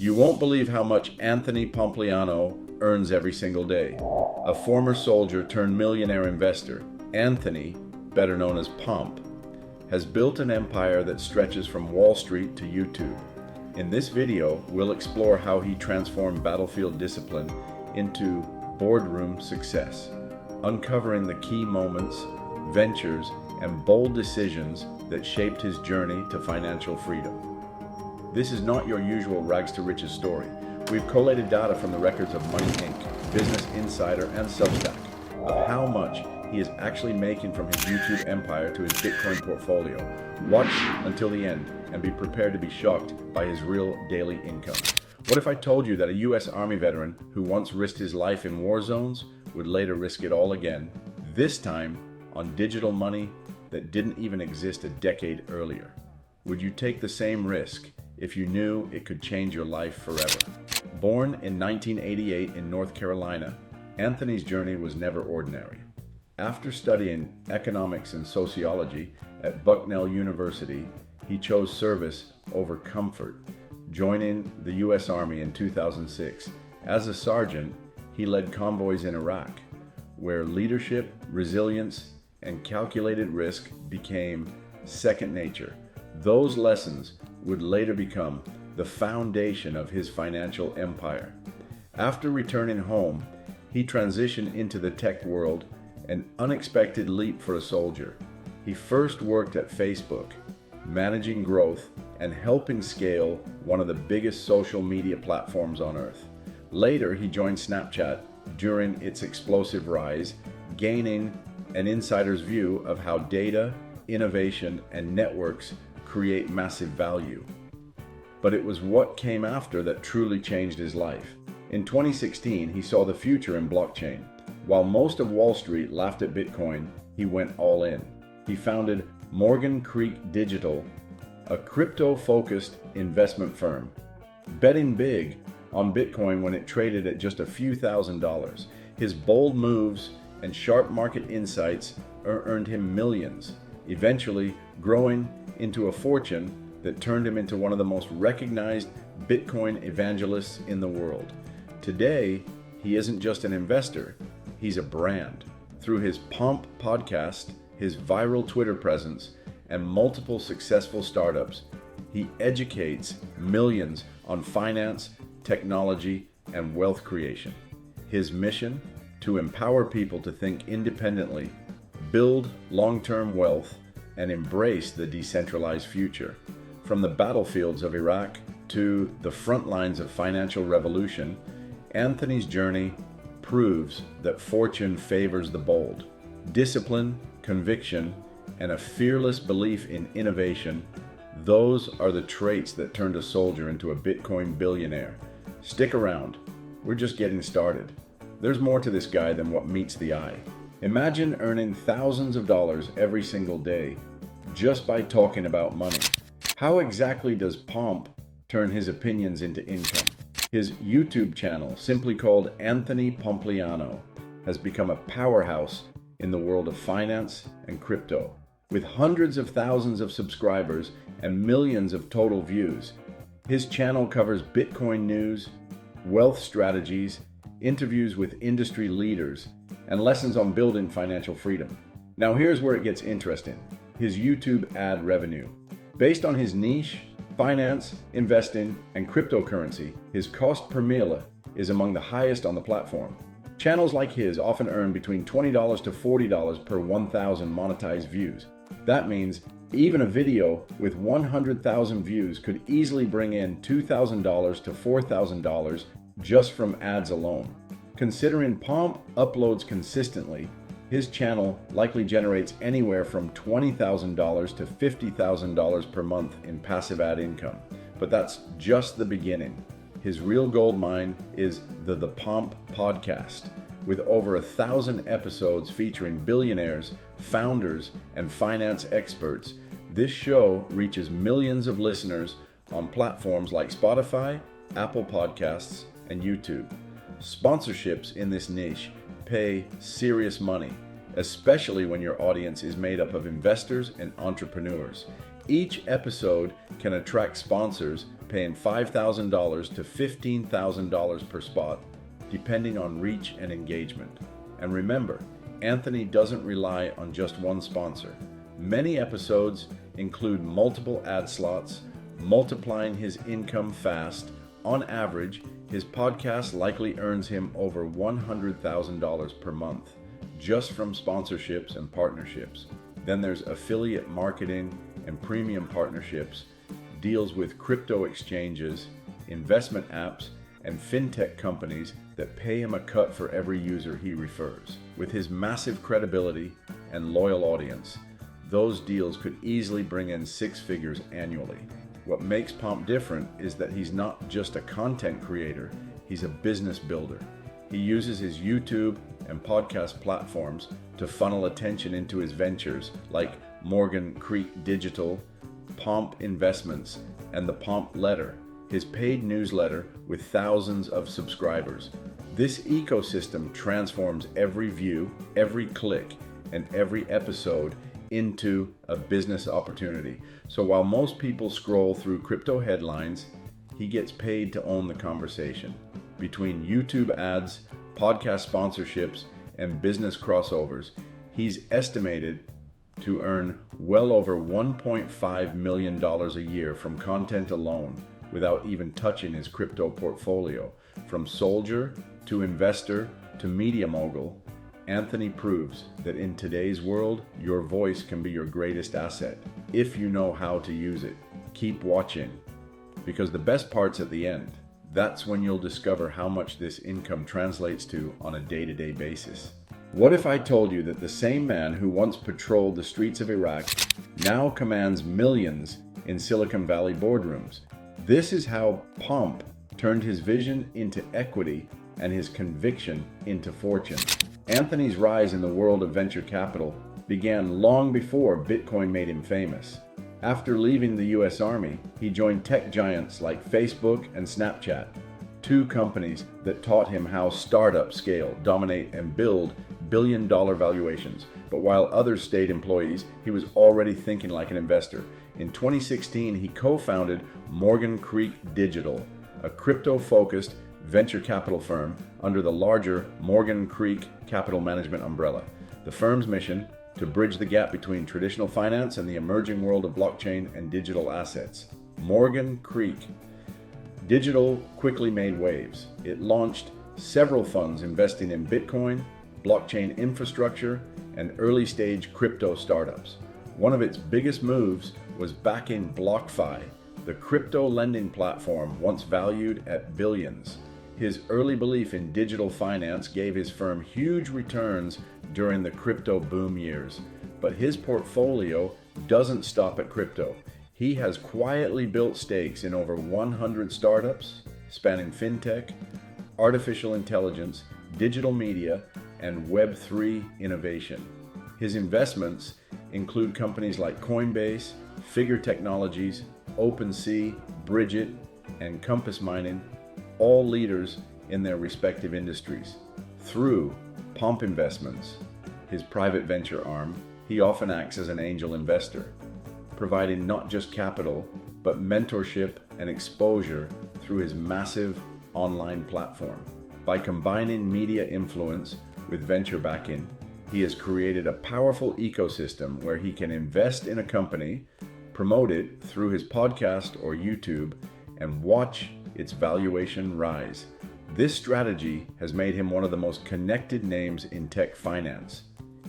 You won't believe how much Anthony Pompliano earns every single day. A former soldier turned millionaire investor, Anthony, better known as Pomp, has built an empire that stretches from Wall Street to YouTube. In this video, we'll explore how he transformed battlefield discipline into boardroom success, uncovering the key moments, ventures, and bold decisions that shaped his journey to financial freedom. This is not your usual rags to riches story. We've collated data from the records of Money Inc., Business Insider, and Substack of how much he is actually making from his YouTube empire to his Bitcoin portfolio. Watch until the end and be prepared to be shocked by his real daily income. What if I told you that a US Army veteran who once risked his life in war zones would later risk it all again, this time on digital money that didn't even exist a decade earlier? Would you take the same risk if you knew it could change your life forever? Born in 1988 in North Carolina, Anthony's journey was never ordinary. After studying economics and sociology at Bucknell University, he chose service over comfort, joining the U.S. Army in 2006. As a sergeant, he led convoys in Iraq, where leadership, resilience, and calculated risk became second nature. Those lessons would later become the foundation of his financial empire. After returning home, he transitioned into the tech world, an unexpected leap for a soldier. He first worked at Facebook, managing growth and helping scale one of the biggest social media platforms on earth. Later, he joined Snapchat during its explosive rise, gaining an insider's view of how data, innovation, and networks create massive value. But it was what came after that truly changed his life. In 2016, he saw the future in blockchain. While most of Wall Street laughed at Bitcoin, he went all in. He founded Morgan Creek Digital, a crypto-focused investment firm, betting big on Bitcoin when it traded at just a few $1,000s. His bold moves and sharp market insights earned him millions, eventually growing into a fortune that turned him into one of the most recognized Bitcoin evangelists in the world. Today, he isn't just an investor, he's a brand. Through his Pomp podcast, his viral Twitter presence, and multiple successful startups, he educates millions on finance, technology, and wealth creation. His mission? To empower people to think independently, build long-term wealth, and embrace the decentralized future. From the battlefields of Iraq to the front lines of financial revolution, Anthony's journey proves that fortune favors the bold. Discipline, conviction, and a fearless belief in innovation, those are the traits that turned a soldier into a Bitcoin billionaire. Stick around, we're just getting started. There's more to this guy than what meets the eye. Imagine earning thousands of dollars every single day just by talking about money. How exactly does Pomp turn his opinions into income? His YouTube channel, simply called Anthony Pompliano, has become a powerhouse in the world of finance and crypto. With hundreds of thousands of subscribers and millions of total views, his channel covers Bitcoin news, wealth strategies, interviews with industry leaders, and lessons on building financial freedom. Now here's where it gets interesting. His YouTube ad revenue. Based on his niche, finance, investing, and cryptocurrency, his cost per mille is among the highest on the platform. Channels like his often earn between $20 to $40 per 1,000 monetized views. That means even a video with 100,000 views could easily bring in $2,000 to $4,000 just from ads alone. Considering Pomp uploads consistently, his channel likely generates anywhere from $20,000 to $50,000 per month in passive ad income. But that's just the beginning. His real gold mine is the Pomp podcast, with over 1,000 episodes featuring billionaires, founders, and finance experts. This show reaches millions of listeners on platforms like Spotify, Apple Podcasts, and YouTube. Sponsorships in this niche pay serious money, especially when your audience is made up of investors and entrepreneurs. Each episode can attract sponsors paying $5,000 to $15,000 per spot, depending on reach and engagement. And remember, Anthony doesn't rely on just one sponsor. Many episodes include multiple ad slots, multiplying his income fast. On average, his podcast likely earns him over $100,000 per month, just from sponsorships and partnerships. Then there's affiliate marketing and premium partnerships, deals with crypto exchanges, investment apps, and fintech companies that pay him a cut for every user he refers. With his massive credibility and loyal audience, those deals could easily bring in six figures annually. What makes Pomp different is that he's not just a content creator, he's a business builder. He uses his YouTube and podcast platforms to funnel attention into his ventures like Morgan Creek Digital, Pomp Investments, and the Pomp Letter, his paid newsletter with thousands of subscribers. This ecosystem transforms every view, every click, and every episode into a business opportunity. So while most people scroll through crypto headlines, he gets paid to own the conversation. Between YouTube ads, podcast sponsorships, and business crossovers, he's estimated to earn well over $1.5 million a year from content alone without even touching his crypto portfolio. From soldier to investor to media mogul, Anthony proves that in today's world, your voice can be your greatest asset if you know how to use it. Keep watching, because the best part's at the end. That's when you'll discover how much this income translates to on a day-to-day basis. What if I told you that the same man who once patrolled the streets of Iraq now commands millions in Silicon Valley boardrooms? This is how Pomp turned his vision into equity and his conviction into fortune. Anthony's rise in the world of venture capital began long before Bitcoin made him famous. After leaving the US Army, he joined tech giants like Facebook and Snapchat, two companies that taught him how startups scale, dominate, and build billion-dollar valuations. But while others stayed employees, he was already thinking like an investor. In 2016, he co-founded Morgan Creek Digital, a crypto-focused venture capital firm under the larger Morgan Creek Capital Management umbrella. The firm's mission: to bridge the gap between traditional finance and the emerging world of blockchain and digital assets. Morgan Creek Digital quickly made waves. It launched several funds investing in Bitcoin, blockchain infrastructure, and early-stage crypto startups. One of its biggest moves was backing BlockFi, the crypto lending platform once valued at billions. His early belief in digital finance gave his firm huge returns during the crypto boom years. But his portfolio doesn't stop at crypto. He has quietly built stakes in over 100 startups spanning fintech, artificial intelligence, digital media, and Web3 innovation. His investments include companies like Coinbase, Figure Technologies, OpenSea, Bridget, and Compass Mining, all leaders in their respective industries. Through Pomp Investments, his private venture arm, he often acts as an angel investor, providing not just capital, but mentorship and exposure through his massive online platform. By combining media influence with venture backing, he has created a powerful ecosystem where he can invest in a company, promote it through his podcast or YouTube, and watch its valuation rise. This strategy has made him one of the most connected names in tech finance.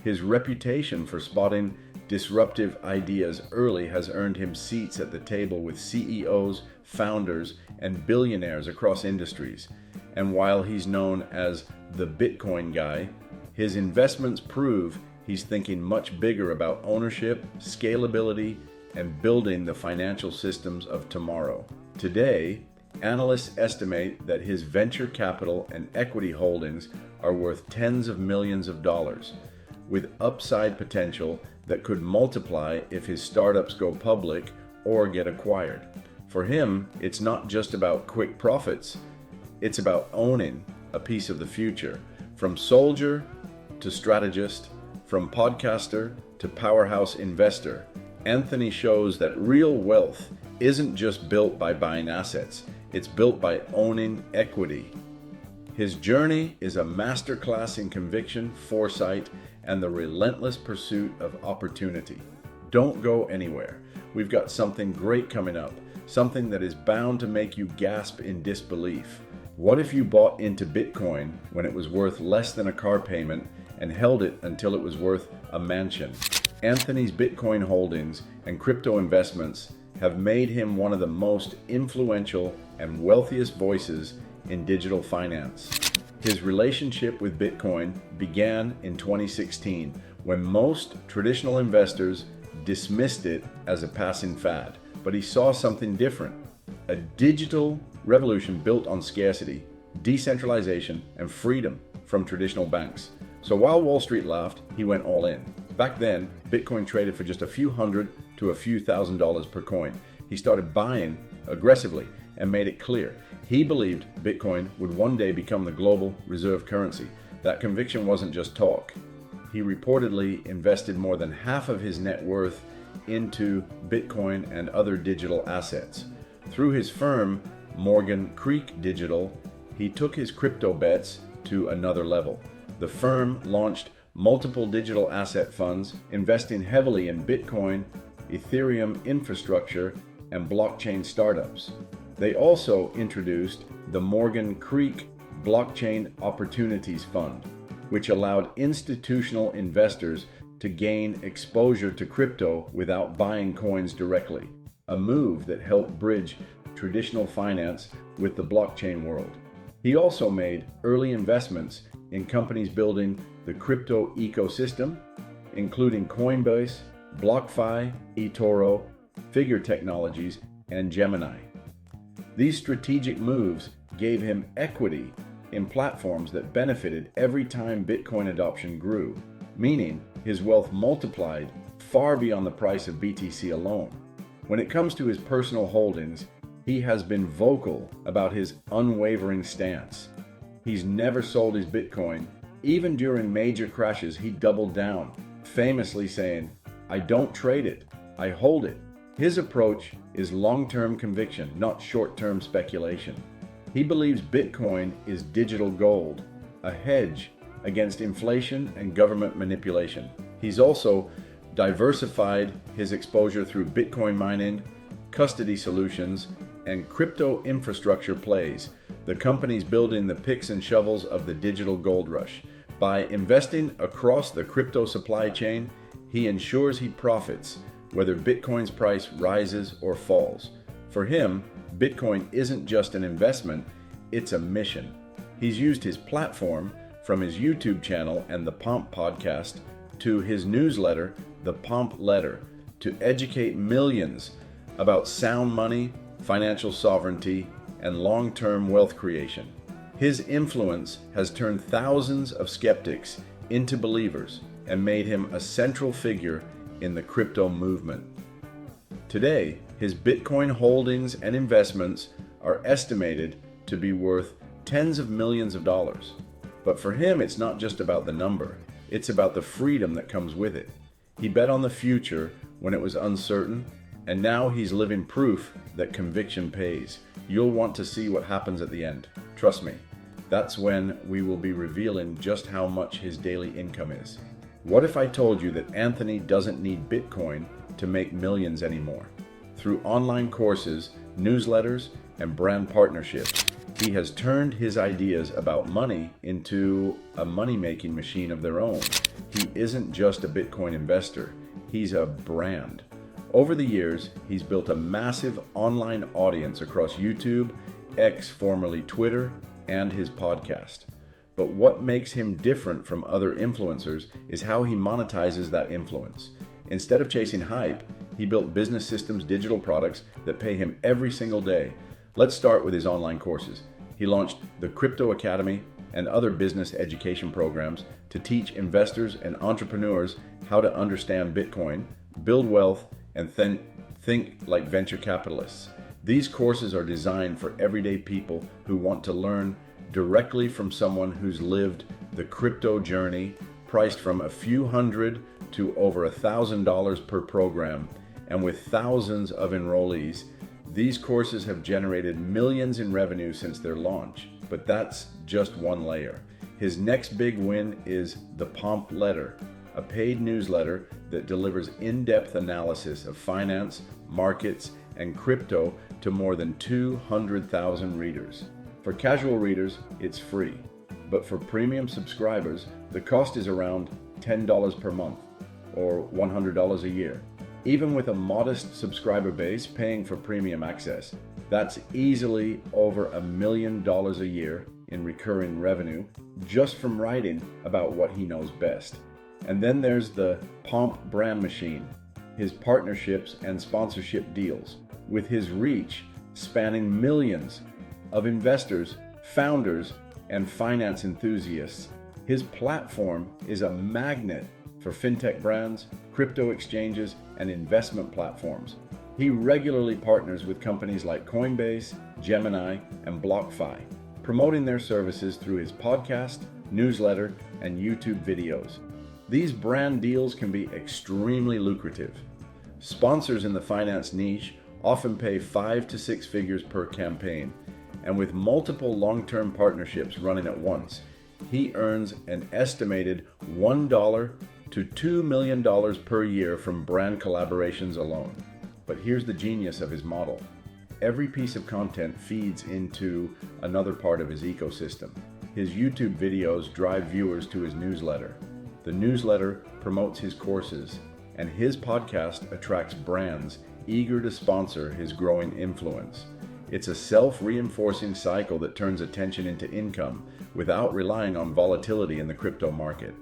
His reputation for spotting disruptive ideas early has earned him seats at the table with CEOs, founders, and billionaires across industries. And while he's known as the Bitcoin guy, his investments prove he's thinking much bigger about ownership, scalability, and building the financial systems of tomorrow. Today, analysts estimate that his venture capital and equity holdings are worth tens of millions of dollars, with upside potential that could multiply if his startups go public or get acquired. For him, it's not just about quick profits, it's about owning a piece of the future. From soldier to strategist, from podcaster to powerhouse investor, Anthony shows that real wealth isn't just built by buying assets, it's built by owning equity. His journey is a masterclass in conviction, foresight, and the relentless pursuit of opportunity. Don't go anywhere. We've got something great coming up, something that is bound to make you gasp in disbelief. What if you bought into Bitcoin when it was worth less than a car payment and held it until it was worth a mansion? Anthony's Bitcoin holdings and crypto investments have made him one of the most influential and wealthiest voices in digital finance. His relationship with Bitcoin began in 2016 when most traditional investors dismissed it as a passing fad, but he saw something different: a digital revolution built on scarcity, decentralization, and freedom from traditional banks. So while Wall Street laughed, he went all in. Back then, Bitcoin traded for just a few hundred to a few $1,000s per coin. He started buying aggressively and made it clear he believed Bitcoin would one day become the global reserve currency. That conviction wasn't just talk. He reportedly invested more than half of his net worth into Bitcoin and other digital assets. Through his firm, Morgan Creek Digital, he took his crypto bets to another level. The firm launched multiple digital asset funds, investing heavily in Bitcoin, Ethereum infrastructure, and blockchain startups. They also introduced the Morgan Creek Blockchain Opportunities Fund, which allowed institutional investors to gain exposure to crypto without buying coins directly, a move that helped bridge traditional finance with the blockchain world. He also made early investments in companies building the crypto ecosystem, including Coinbase, BlockFi, eToro, Figure Technologies, and Gemini. These strategic moves gave him equity in platforms that benefited every time Bitcoin adoption grew, meaning his wealth multiplied far beyond the price of BTC alone. When it comes to his personal holdings, he has been vocal about his unwavering stance. He's never sold his Bitcoin. Even during major crashes, he doubled down, famously saying, "I don't trade it, I hold it." His approach is long-term conviction, not short-term speculation. He believes Bitcoin is digital gold, a hedge against inflation and government manipulation. He's also diversified his exposure through Bitcoin mining, custody solutions, and crypto infrastructure plays, the companies building the picks and shovels of the digital gold rush. By investing across the crypto supply chain, he ensures he profits, whether Bitcoin's price rises or falls. For him, Bitcoin isn't just an investment, it's a mission. He's used his platform, from his YouTube channel and the Pomp podcast to his newsletter, the Pomp Letter, to educate millions about sound money, financial sovereignty, and long-term wealth creation. His influence has turned thousands of skeptics into believers and made him a central figure in the crypto movement. Today, his Bitcoin holdings and investments are estimated to be worth tens of millions of dollars. But for him, it's not just about the number, it's about the freedom that comes with it. He bet on the future when it was uncertain, and now he's living proof that conviction pays. You'll want to see what happens at the end. Trust me, that's when we will be revealing just how much his daily income is. What if I told you that Anthony doesn't need Bitcoin to make millions anymore? Through online courses, newsletters, and brand partnerships, he has turned his ideas about money into a money-making machine of their own. He isn't just a Bitcoin investor, he's a brand. Over the years, he's built a massive online audience across YouTube, X, formerly Twitter, and his podcast. But what makes him different from other influencers is how he monetizes that influence. Instead of chasing hype, he built business systems, digital products that pay him every single day. Let's start with his online courses. He launched the Crypto Academy and other business education programs to teach investors and entrepreneurs how to understand Bitcoin, build wealth, and think like venture capitalists. These courses are designed for everyday people who want to learn directly from someone who's lived the crypto journey, priced from a few hundred to over $1,000 per program. And with thousands of enrollees, These courses have generated millions in revenue since their launch, but that's just one layer. His next big win is the Pomp letter, a paid newsletter that delivers in-depth analysis of finance, markets, and crypto to more than 200,000 readers. For casual readers, it's free, but for premium subscribers, the cost is around $10 per month, or $100 a year. Even with a modest subscriber base paying for premium access, that's easily over $1 million a year in recurring revenue just from writing about what he knows best. And then there's the Pomp brand machine, his partnerships and sponsorship deals, with his reach spanning millions of investors, founders, and finance enthusiasts. His platform is a magnet for fintech brands, crypto exchanges, and investment platforms. He regularly partners with companies like Coinbase, Gemini, and BlockFi, promoting their services through his podcast, newsletter, and YouTube videos. These brand deals can be extremely lucrative. Sponsors in the finance niche often pay 5 to 6 figures per campaign, and with multiple long-term partnerships running at once, he earns an estimated $1 to $2 million per year from brand collaborations alone. But here's the genius of his model. Every piece of content feeds into another part of his ecosystem. His YouTube videos drive viewers to his newsletter. The newsletter promotes his courses, and his podcast attracts brands eager to sponsor his growing influence. It's a self-reinforcing cycle that turns attention into income without relying on volatility in the crypto market.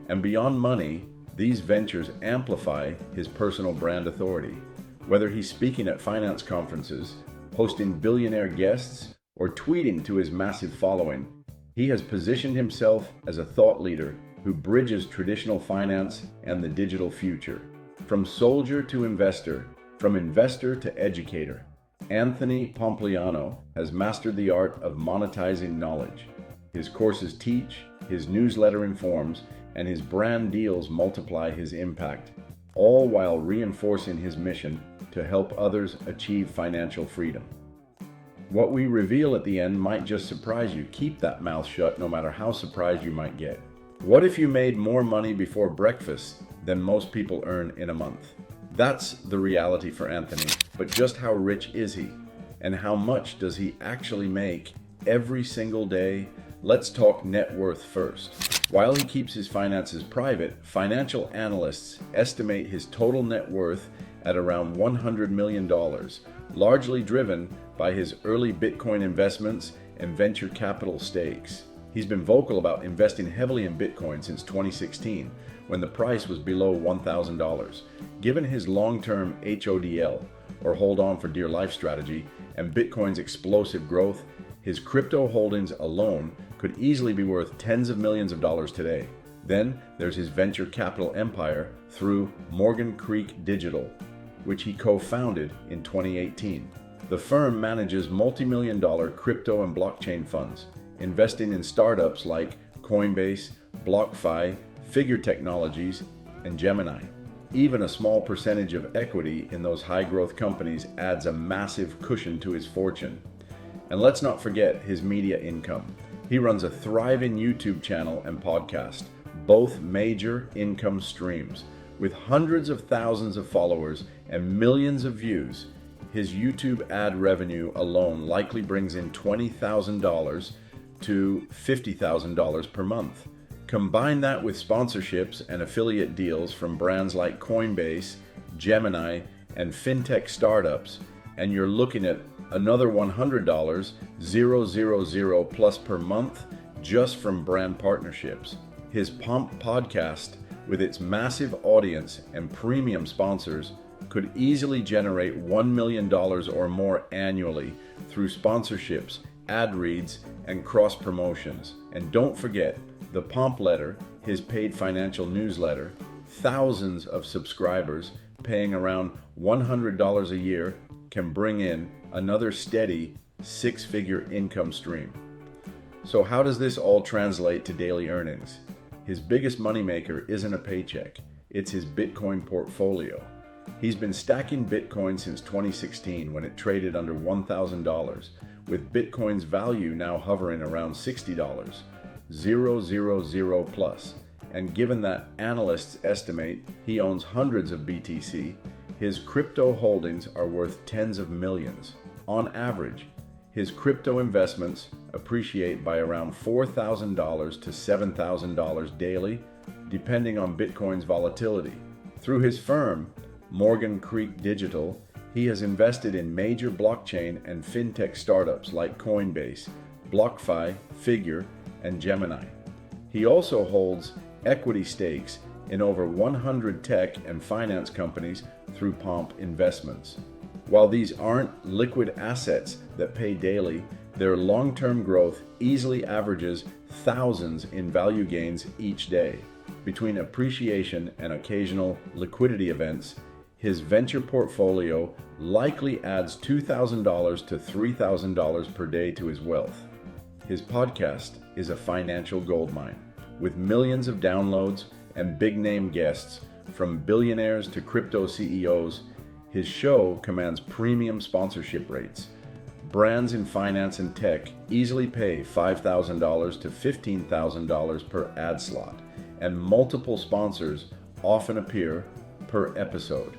And beyond money, these ventures amplify his personal brand authority. Whether he's speaking at finance conferences, hosting billionaire guests, or tweeting to his massive following, he has positioned himself as a thought leader who bridges traditional finance and the digital future. From soldier to investor, from investor to educator, Anthony Pompliano has mastered the art of monetizing knowledge. His courses teach, his newsletter informs, and his brand deals multiply his impact, all while reinforcing his mission to help others achieve financial freedom. What we reveal at the end might just surprise you. Keep that mouth shut no matter how surprised you might get. What if you made more money before breakfast than most people earn in a month? That's the reality for Anthony, but just how rich is he? And how much does he actually make every single day? Let's talk net worth first. While he keeps his finances private, financial analysts estimate his total net worth at around $100 million, largely driven by his early Bitcoin investments and venture capital stakes. He's been vocal about investing heavily in Bitcoin since 2016, when the price was below $1,000. Given his long-term HODL, or hold on for dear life strategy, and Bitcoin's explosive growth, his crypto holdings alone could easily be worth tens of millions of dollars today. Then there's his venture capital empire through Morgan Creek Digital, which he co-founded in 2018. The firm manages multi-million-dollar crypto and blockchain funds, investing in startups like Coinbase, BlockFi, Figure Technologies, and Gemini. Even a small percentage of equity in those high-growth companies adds a massive cushion to his fortune. And let's not forget his media income. He runs a thriving YouTube channel and podcast, both major income streams. With hundreds of thousands of followers and millions of views, his YouTube ad revenue alone likely brings in $20,000 to $50,000 per month. Combine that with sponsorships and affiliate deals from brands like Coinbase, Gemini, and fintech startups, and you're looking at another $100, 000 plus per month just from brand partnerships. His Pomp podcast, with its massive audience and premium sponsors, could easily generate $1 million or more annually through sponsorships, ad reads, and cross promotions. And don't forget the Pomp letter, his paid financial newsletter. Thousands of subscribers paying around $100 a year can bring in another steady 6-figure income stream. So how does this all translate to daily earnings? His biggest moneymaker isn't a paycheck, it's his Bitcoin portfolio. He's been stacking Bitcoin since 2016 when it traded under $1,000, with Bitcoin's value now hovering around $60, 000 plus. And given that analysts estimate he owns hundreds of BTC, his crypto holdings are worth tens of millions. On average, his crypto investments appreciate by around $4,000 to $7,000 daily, depending on Bitcoin's volatility. Through his firm, Morgan Creek Digital, he has invested in major blockchain and fintech startups like Coinbase, BlockFi, Figure, and Gemini. He also holds equity stakes in over 100 tech and finance companies through Pomp investments. While these aren't liquid assets that pay daily, their long-term growth easily averages thousands in value gains each day. Between appreciation and occasional liquidity events, his venture portfolio likely adds $2,000 to $3,000 per day to his wealth. His podcast is a financial goldmine, with millions of downloads and big-name guests, from billionaires to crypto CEOs. His show commands premium sponsorship rates. Brands in finance and tech easily pay $5,000 to $15,000 per ad slot, and multiple sponsors often appear per episode.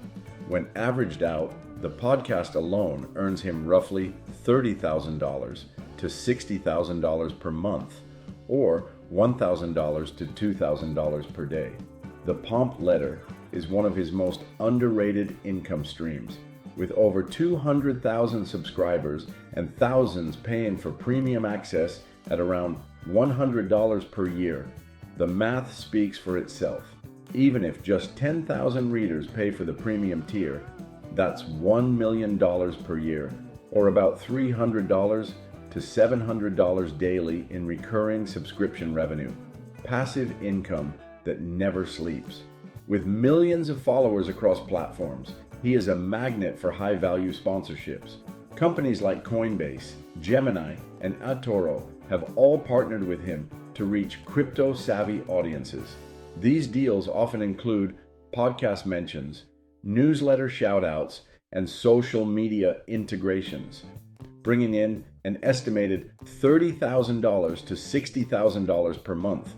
When averaged out, the podcast alone earns him roughly $30,000 to $60,000 per month, or $1,000 to $2,000 per day. The Pomp letter is one of his most underrated income streams, with over 200,000 subscribers and thousands paying for premium access at around $100 per year. The math speaks for itself. Even if just 10,000 readers pay for the premium tier, that's $1 million per year, or about $300 to $700 daily in recurring subscription revenue. Passive income that never sleeps. With millions of followers across platforms, he is a magnet for high-value sponsorships. Companies like Coinbase, Gemini, and eToro have all partnered with him to reach crypto-savvy audiences. These deals often include podcast mentions, newsletter shoutouts, and social media integrations, bringing in an estimated $30,000 to $60,000 per month,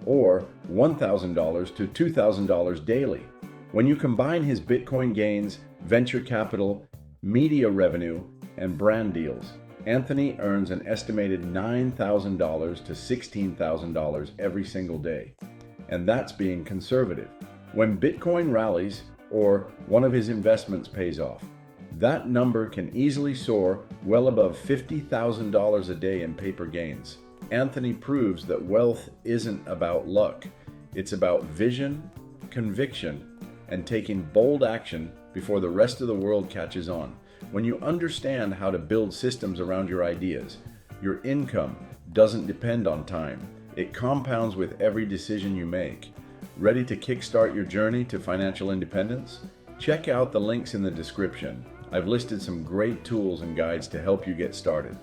or $1,000 to $2,000 daily. When you combine his Bitcoin gains, venture capital, media revenue, and brand deals, Anthony earns an estimated $9,000 to $16,000 every single day. And that's being conservative. When Bitcoin rallies or one of his investments pays off, that number can easily soar well above $50,000 a day in paper gains. Anthony proves that wealth isn't about luck. It's about vision, conviction, and taking bold action before the rest of the world catches on. When you understand how to build systems around your ideas, your income doesn't depend on time. It compounds with every decision you make. Ready to kickstart your journey to financial independence? Check out the links in the description. I've listed some great tools and guides to help you get started.